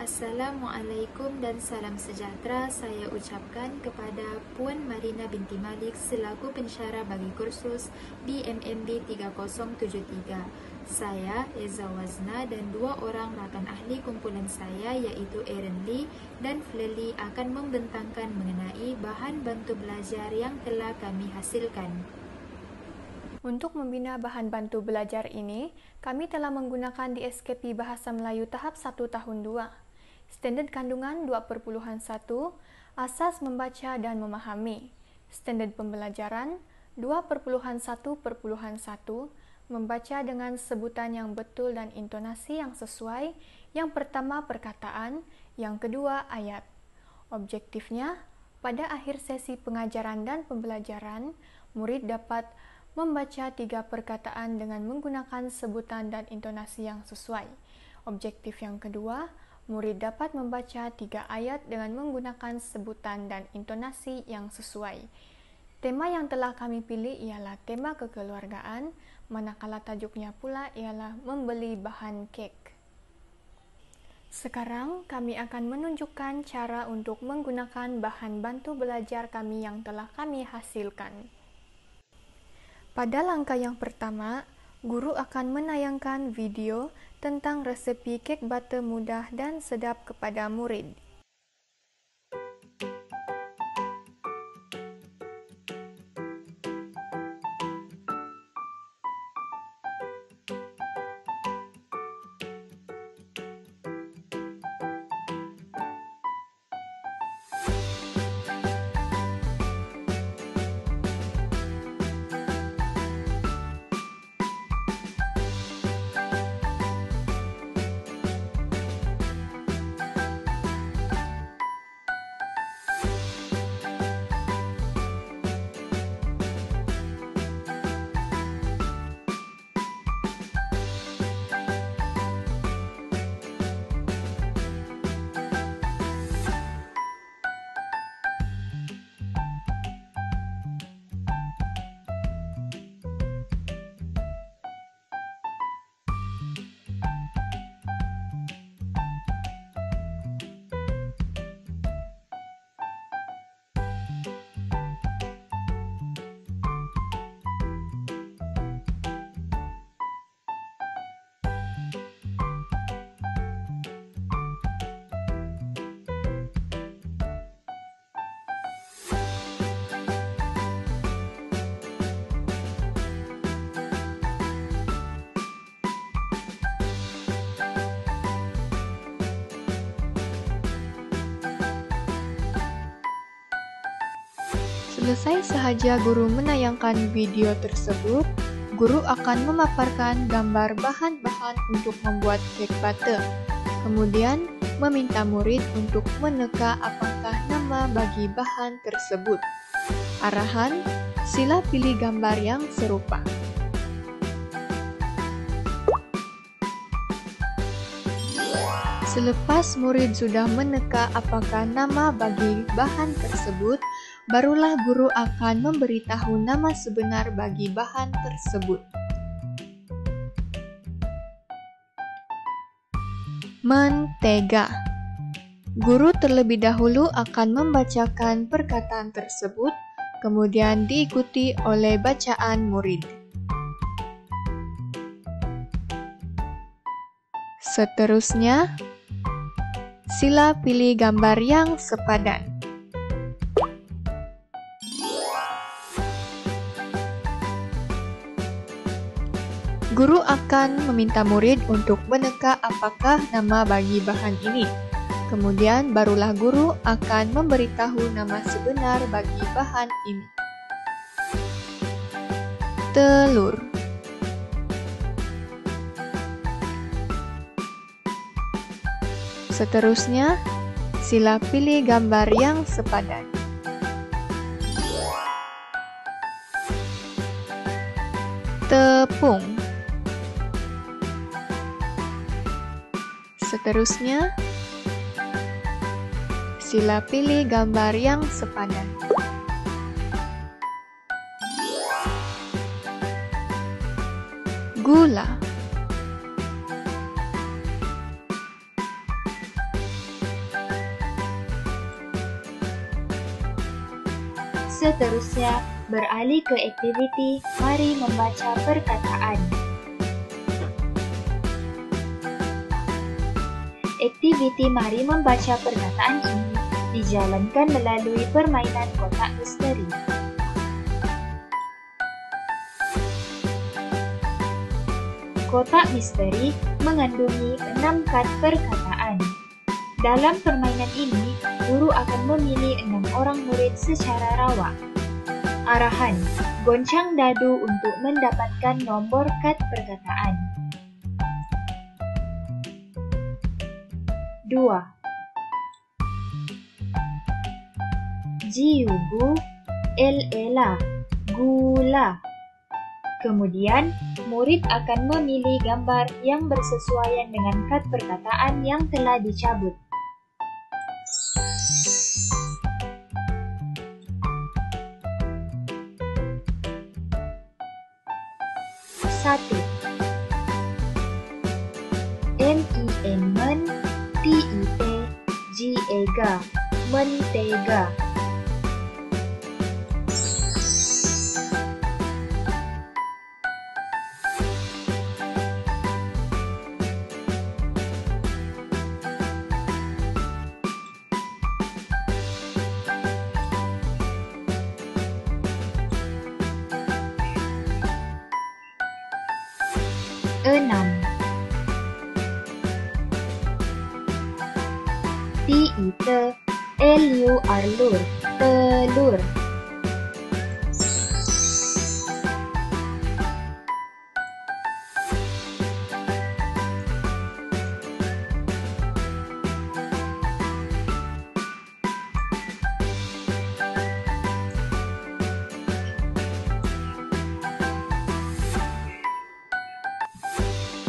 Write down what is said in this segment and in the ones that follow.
Assalamualaikum dan salam sejahtera saya ucapkan kepada Puan Marina binti Malik selaku pensyarah bagi kursus BMMB 3073. Saya, Eza Wazna, dan dua orang rakan ahli kumpulan saya iaitu Aaron Lee dan Fleli akan membentangkan mengenai bahan bantu belajar yang telah kami hasilkan. Untuk membina bahan bantu belajar ini, kami telah menggunakan DSKP Bahasa Melayu Tahap 1 Tahun 2. Standard kandungan 2.1, asas membaca dan memahami. Standard pembelajaran 2.1.1, membaca dengan sebutan yang betul dan intonasi yang sesuai. Yang pertama perkataan, yang kedua ayat. Objektifnya, pada akhir sesi pengajaran dan pembelajaran, murid dapat membaca 3 perkataan dengan menggunakan sebutan dan intonasi yang sesuai. Objektif yang kedua, murid dapat membaca 3 ayat dengan menggunakan sebutan dan intonasi yang sesuai. Tema yang telah kami pilih ialah tema kekeluargaan, manakala tajuknya pula ialah membeli bahan kek. Sekarang kami akan menunjukkan cara untuk menggunakan bahan bantu belajar kami yang telah kami hasilkan. Pada langkah yang pertama, guru akan menayangkan video tentang resepi kek butter mudah dan sedap kepada murid. Selesai sahaja guru menayangkan video tersebut, guru akan memaparkan gambar bahan-bahan untuk membuat kek butter. Kemudian, meminta murid untuk meneka apakah nama bagi bahan tersebut. Arahan, sila pilih gambar yang serupa. Selepas murid sudah meneka apakah nama bagi bahan tersebut, barulah guru akan memberitahu nama sebenar bagi bahan tersebut. Mentega. Guru terlebih dahulu akan membacakan perkataan tersebut, kemudian diikuti oleh bacaan murid. Seterusnya, sila pilih gambar yang sepadan. Guru akan meminta murid untuk meneka apakah nama bagi bahan ini. Kemudian barulah guru akan memberitahu nama sebenar bagi bahan ini. Telur. Seterusnya, sila pilih gambar yang sepadan. Tepung. Seterusnya, sila pilih gambar yang sepadan. Gula. Seterusnya, beralih ke aktiviti Mari Membaca Perkataan. Aktiviti Mari Membaca Perkataan ini dijalankan melalui permainan kotak misteri. Kotak misteri mengandungi 6 kad perkataan. Dalam permainan ini, guru akan memilih 6 orang murid secara rawak. Arahan, goncang dadu untuk mendapatkan nombor kad perkataan. 2. Jiugu, el-ela, gula. Kemudian, murid akan memilih gambar yang bersesuaian dengan kad perkataan yang telah dicabut. Satu. Men, tit, jiega, mentega. 6. Tiite, eliu arlur, telur.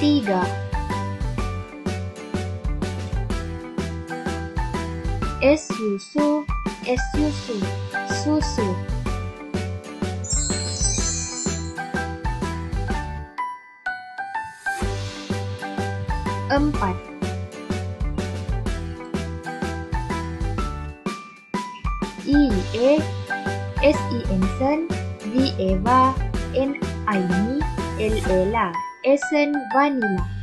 3. Es susu, susu. 4. Ie, Sen, Eva, Aini, Ela, Esen vanilla. 5.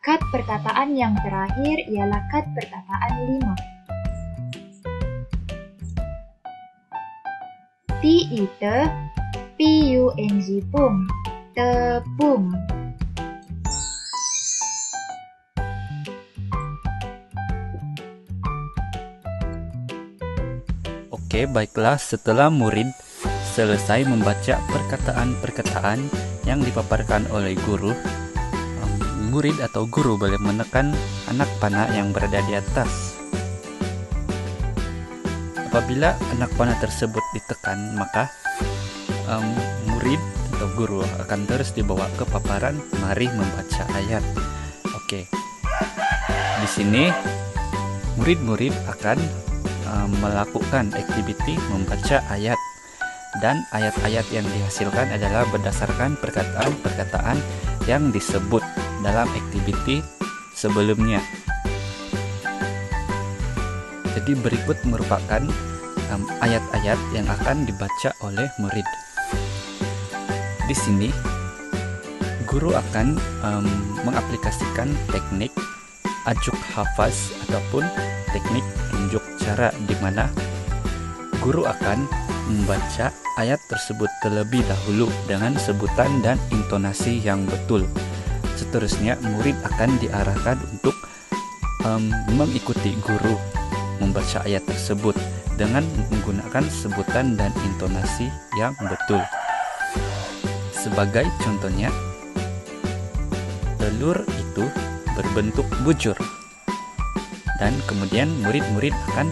Kad perkataan yang terakhir ialah kad perkataan 5. Tiite, pung, tepung. Oke, baiklah, setelah murid selesai membaca perkataan-perkataan yang dipaparkan oleh guru, murid atau guru boleh menekan anak panah yang berada di atas. Apabila anak panah tersebut ditekan, maka murid atau guru akan terus dibawa ke paparan Mari Membaca Ayat. Oke, di sini murid-murid akan melakukan aktiviti membaca ayat, dan ayat-ayat yang dihasilkan adalah berdasarkan perkataan-perkataan yang disebut dalam aktiviti sebelumnya. Jadi berikut merupakan ayat-ayat yang akan dibaca oleh murid. Di sini guru akan mengaplikasikan teknik ajuk hafaz ataupun teknik tunjuk cara, di mana guru akan membaca ayat tersebut terlebih dahulu dengan sebutan dan intonasi yang betul. Seterusnya murid akan diarahkan untuk mengikuti guru membaca ayat tersebut dengan menggunakan sebutan dan intonasi yang betul. Sebagai contohnya, telur itu berbentuk bujur, dan kemudian murid-murid akan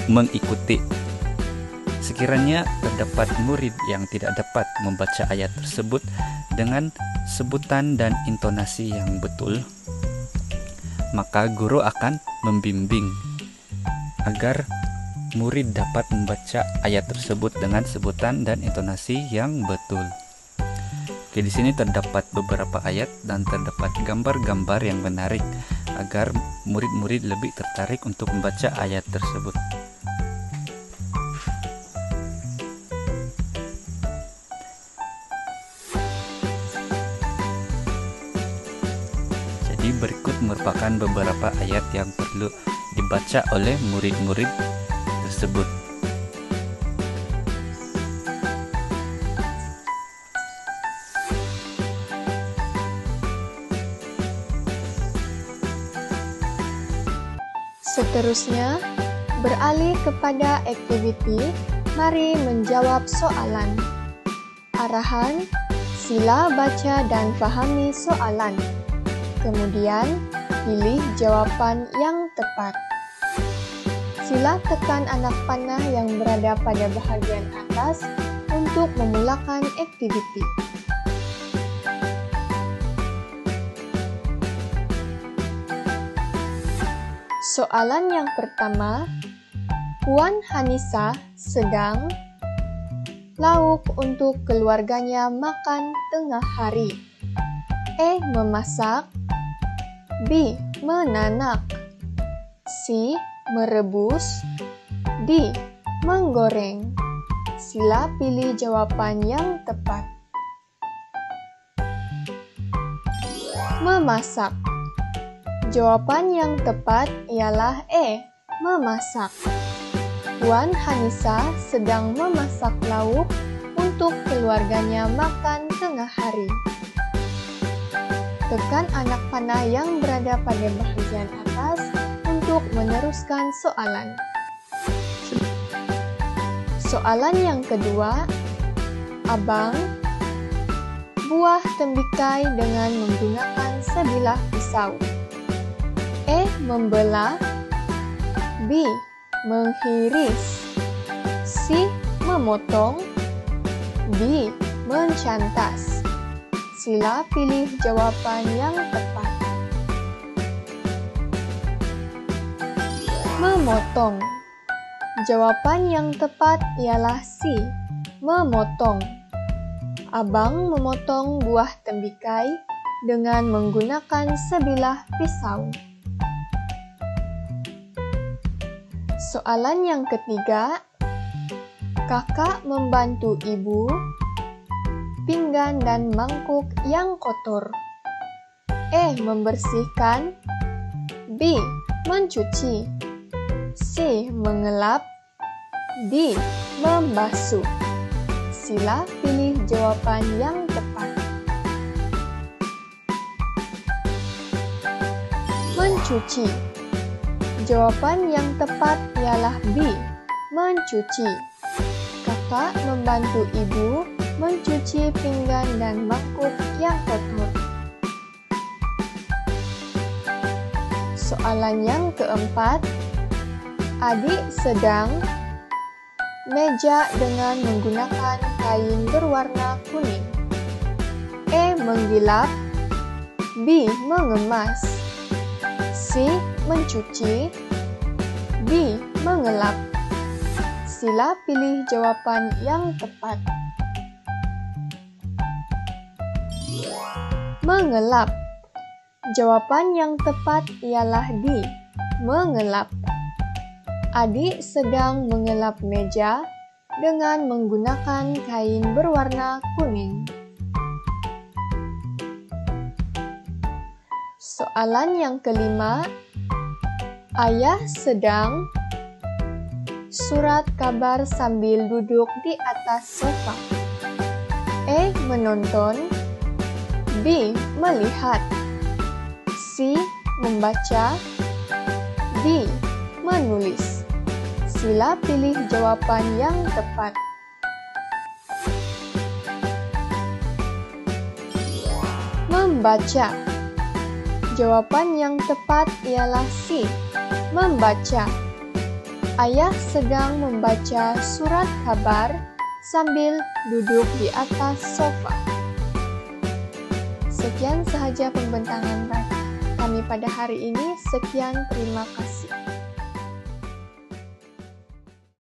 mengikuti. Sekiranya terdapat murid yang tidak dapat membaca ayat tersebut dengan sebutan dan intonasi yang betul, maka guru akan membimbing agar murid dapat membaca ayat tersebut dengan sebutan dan intonasi yang betul. Oke, di sini terdapat beberapa ayat dan terdapat gambar-gambar yang menarik. agar murid-murid lebih tertarik untuk membaca ayat tersebut. Jadi berikut merupakan beberapa ayat yang perlu dibaca oleh murid-murid tersebut. Seterusnya, beralih kepada aktiviti, mari menjawab soalan. Arahan, sila baca dan fahami soalan. Kemudian, pilih jawapan yang tepat. Sila tekan anak panah yang berada pada bahagian atas untuk memulakan aktiviti. Soalan yang pertama, Puan Hanisa sedang lauk untuk keluarganya makan tengah hari. E. Memasak. B. Menanak. C. Merebus. D. Menggoreng. Sila pilih jawaban yang tepat. Memasak. Jawaban yang tepat ialah E. Memasak. Puan Hanisa sedang memasak lauk untuk keluarganya makan tengah hari. Tekan anak panah yang berada pada bahagian atas untuk meneruskan soalan. Soalan yang kedua, Abang buah tembikai dengan menggunakan sebilah pisau. E. Membelah. B. Menghiris. C. Memotong. D. Mencantas. Sila pilih jawapan yang tepat. Memotong. Jawapan yang tepat ialah C. Memotong. Abang memotong buah tembikai dengan menggunakan sebilah pisau. Soalan yang ketiga, kakak membantu ibu, pinggan dan mangkuk yang kotor. E. Membersihkan. B. Mencuci. C. Mengelap. D. Membasuh. Sila pilih jawaban yang tepat. Mencuci. Jawaban yang tepat ialah B. Mencuci. Kakak membantu ibu mencuci pinggan dan mangkuk yang kotor. Soalan yang keempat, adik sedang meja dengan menggunakan kain berwarna kuning. E. Menggilap. B. Mengemas. C. Mencuci. D. Mengelap. Sila pilih jawaban yang tepat. Mengelap. Jawaban yang tepat ialah D. Mengelap. Adik sedang mengelap meja dengan menggunakan kain berwarna kuning. Soalan yang kelima, ayah sedang surat kabar sambil duduk di atas sofa. E. Menonton. B. Melihat. C. Membaca. D. Menulis. Sila pilih jawaban yang tepat. Membaca. Jawaban yang tepat ialah C. Membaca. Ayah sedang membaca surat kabar sambil duduk di atas sofa. Sekian sahaja pembentangan kami pada hari ini. Sekian, terima kasih.